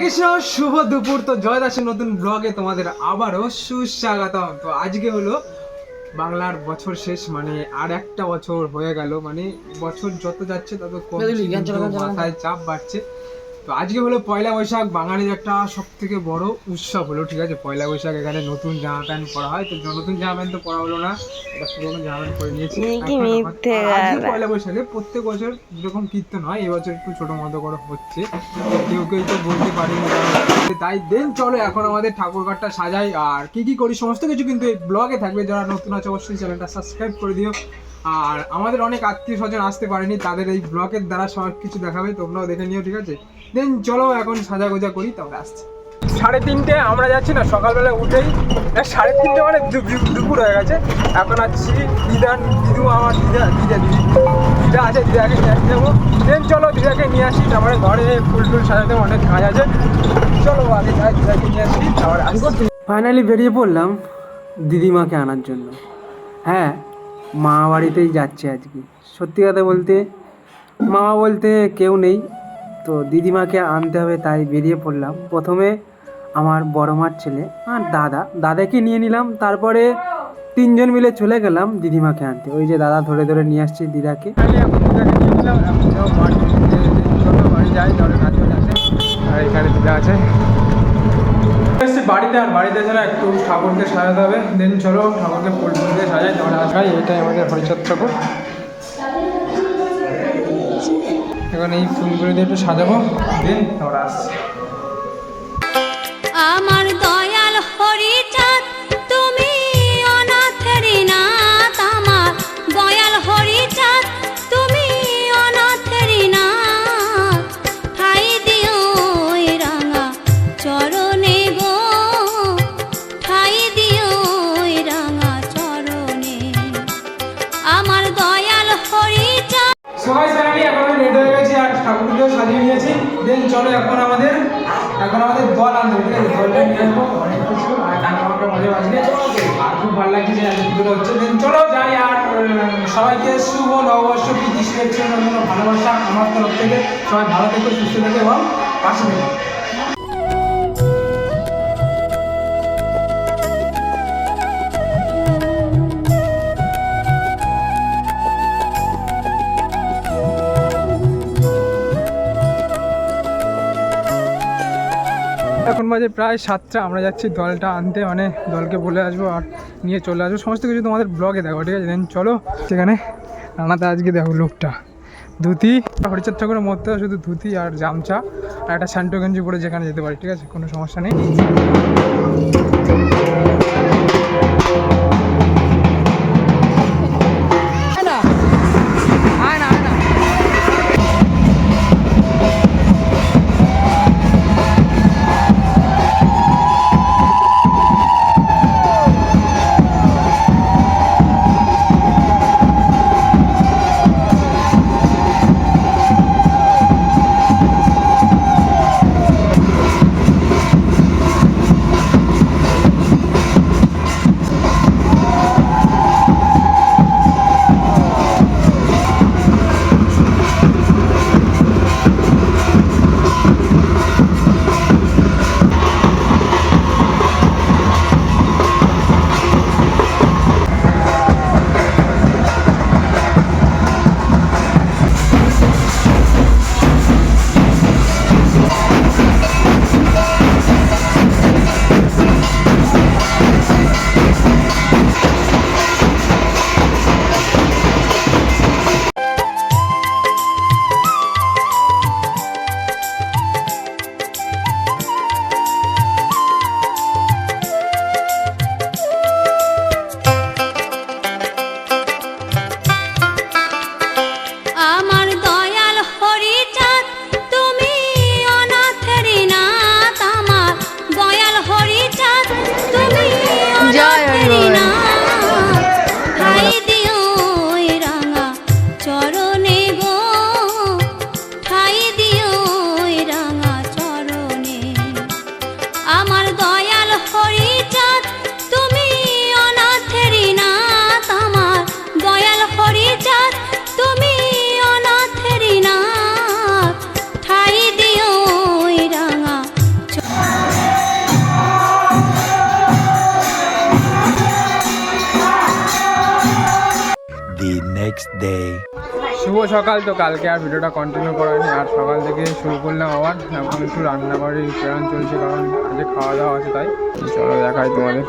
কৃষ্ণ, শুভ দুপুর। তো জয় দাসের নতুন ব্লগে তোমাদের আবারও সুস্বাগতম। তো আজকে হলো বাংলার বছর শেষ, মানে আর একটা বছর হয়ে গেল। মানে বছর যত যাচ্ছে তত মাথায় চাপ বাড়ছে। তো আজকে হলো পয়লা বৈশাখ, বাঙালির একটা সব থেকে বড় উৎসব হলো, ঠিক আছে। পয়লা বৈশাখ এখানে নতুন জামা প্যান্ট পরা হয়। তো নতুন জামা প্যান্ট তো পরা হলো না, এটা পুরোনো জামা প্যান্ট পরে নিয়েছি। আজকে পয়লা বৈশাখে প্রত্যেক বছর যেরকম কীর্তন হয়, এবছর একটু ছোটো মতো করে হচ্ছে। কেউ কেউ তো বলতে পারিনি, তাই দেন চলো এখন আমাদের ঠাকুরঘরটা সাজাই। আর কি কি করি সমস্ত কিছু কিন্তু এই ব্লগে থাকবে। যারা নতুন আছে অবশ্যই চ্যানেলটা সাবস্ক্রাইব করে দিও। আর আমাদের অনেক আত্মীয় স্বজন আসতে পারেনি, তাদের এই ব্লগের দ্বারা সব কিছু দেখাবে, তোমরাও দেখে নিও, ঠিক আছে। দেন চলো এখন সাজা গোজা করি, তারপরে আসছি। 3:30 আমরা যাচ্ছি না, সকালবেলা উঠেই 3:30 মানে দুপুর হয়ে গেছে। এখন আসছি দিদু আমার দিদা আছে, দিদাকে নিয়ে আসতে যাবো। দেন চলো দিদাকে নিয়ে আসি, তারপরে ঘরে ফুল টুল সাজাতে অনেক কাজ আছে। চলো আগে যাই, দিদাকে নিয়ে আসি, তারপরে আসি। ফাইনালি বেরিয়ে পড়লাম দিদিমাকে আনার জন্য। হ্যাঁ, মা বাড়িতেই যাচ্ছে আজকে। সত্যি কথা বলতে মামা বলতে কেউ নেই, তো দিদিমাকে আনতে হবে, তাই বেরিয়ে পড়লাম। প্রথমে আমার বড় মার ছেলে আর দাদাকে নিয়ে নিলাম, তারপরে 3জন মিলে চলে গেলাম দিদিমাকে আনতে। ওই যে দাদা ধরে ধরে নিয়ে আসছে দিদাকে। বাড়ি যাই, তাহলে কাজ হয়ে আছে। আর এখানে দিদা আছে বাড়িতে, আর বাড়িতে ছাড়া একটু ঠাকুরকে সাজাতে হবে। দেন চলো ঠাকুরকে ফুল ফুল দিয়ে সাজাই, তাহলে আসাই। এটাই আমাদের হরিচাঁদ ঠাকুর। এখন এই ফুলগুলো দিয়ে একটু সাজাবো, দেন তারপর আসছি। আমার দয়াল হরিচাঁদ তুমি অনাথের নাথ, আমার দয়াল হরিচাঁদ তুমি অনাথের নাথ। ঠাই দিও রাঙা চরণে গো, ঠাই দিও রাঙা চরণে আমার দয়াল হরিচাঁদ। সবাই ফ্যামিলি এখন রেডি হয়ে গেছি আর ঠাকুরকেও সাজিয়ে নিয়েছি। দেন চলো এখন আমাদের দল আনতে, ঠিক আছে। দলটা নিয়ে আসবো, অনেক কিছু আর আমাকে মজা বাজবে, আর খুব ভালো লাগছে যে আজকে হচ্ছে। দেন চলো যাই। আর সবাইকে শুভ নববর্ষ, প্রীতি শুভেচ্ছা, ভালোবাসা আমার তরফ থেকে। সবাই ভালো থেকো, সুস্থ থেকো এবং পাশে থেকো। এখন বাজে প্রায় 7টা, আমরা যাচ্ছি দলটা আনতে, মানে দলকে বলে আসবো আর নিয়ে চলে আসবো। সমস্ত কিছু তোমাদের ব্লগে দেখো, ঠিক আছে। দেন চলো সেখানে রান্নাতে আজকে দেখো লোকটা ধুতি, হরিচাঁদ ঠাকুরের মধ্যে শুধু ধুতি আর গামছা আর একটা স্যান্টো গেঞ্জি পরে যেখানে যেতে পারি, ঠিক আছে, কোনো সমস্যা নেই। শুভ সকাল। তো কালকে আর ভিডিওটা কন্টিনিউ করানি, আর সকাল থেকে শুরু করলাম আবার। এখন একটু রান্নাবাড়ির প্ল্যান চলছে, কারণ আজকে খাওয়া দাওয়া আছে, তাই চলো দেখাই তোমাদের।